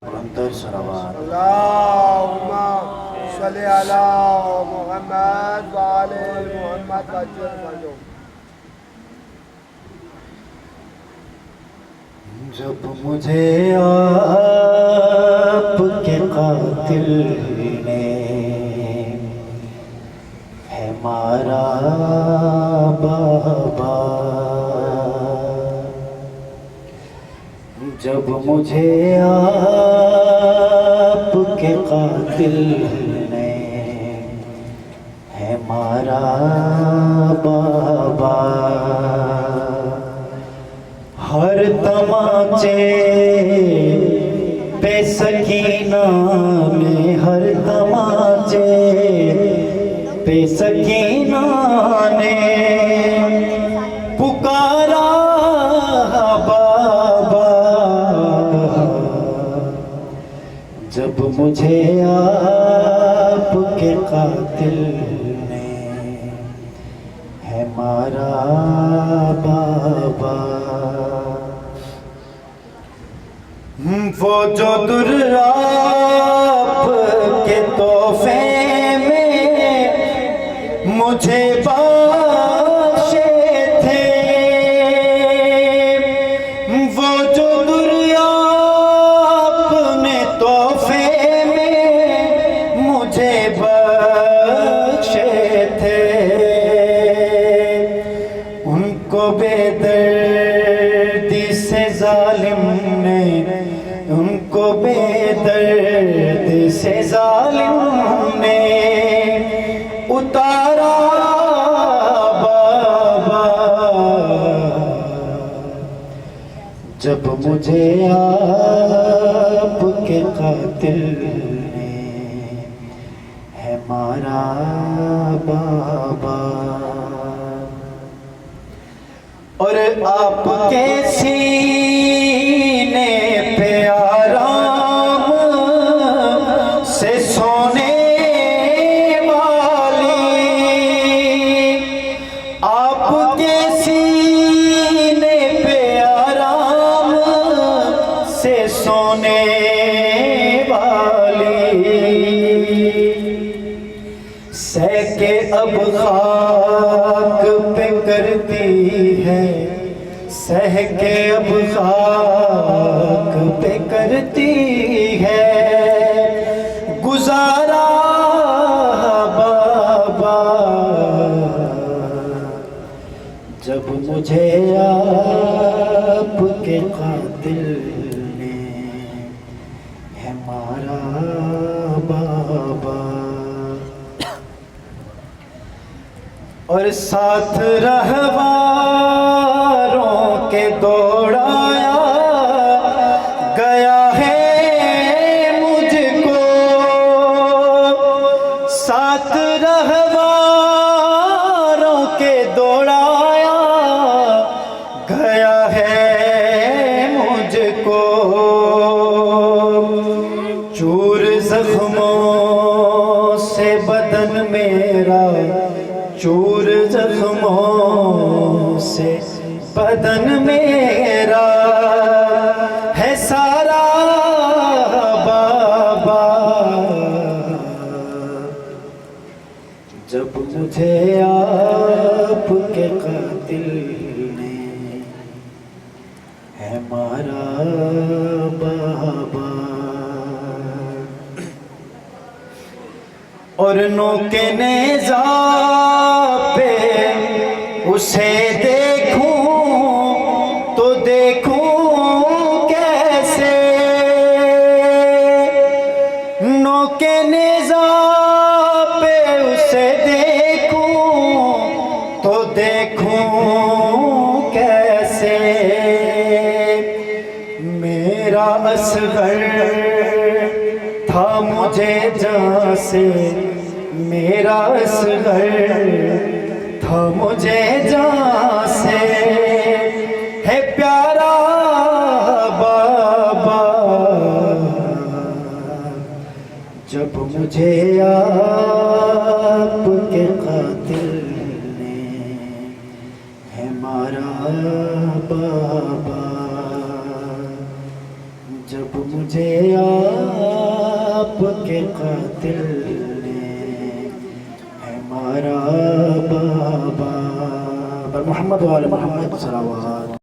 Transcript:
बुलंदर सलावत। अल्लाहुम्मा सल्ली अला मुहम्मद व आले मुहम्मद का जो जब मुझे आपके कातिल ने है मारा बाबा, जब मुझे आपके कातिल ने है मारा बाबा, हर तमाचे पे सकीना ने, हर तमाचे पे सकीना ने पुकारा बाबा, जब मुझे आपके कातिल ने है मारा बाबा। वो जो दुर आपके तोहफे में मुझे बख्शे थे, वो जो दुर आपने तोहफे में मुझे बख्शे थे, उनको बेदर्दी से जालिम ने, उनको बेदर्द से जालिम ने उतारा बाबा, जब मुझे आपके कातिल ने है मारा बाबा। और आपके सीने पे आराम से सोने वाली, आपके सीने पे आराम से सोने वाली, सह के अब खाक पे करती है, सह के अब खाक पे करती है गुजारा बाबा, जब मुझे आपके कातिल ने है मारा बाबा। और साथ रहवारों के दौड़ाया गया है मुझको, साथ रहवारों के दौड़ाया गया है मुझको, चूर जख्मों से बदन मेरा, चूर जख्मों से बदन मेरा है सारा बाबा, जब मुझे आपके कातिल ने है मारा बाबा। और नोके नेज़ा पे उसे देखूं तो देखूं कैसे, नोके नेज़ा पे उसे देखूं तो देखूं कैसे, मेरा असगर था मुझे जहाँ से, मेरा असगर था मुझे जहाँ से है प्यारा बाबा, जब मुझे आपके कातिल ने है मारा बाबा, जब مجھے آپ کے قاتل نے ہے مارا بابا پر محمد وآل محمد صلوات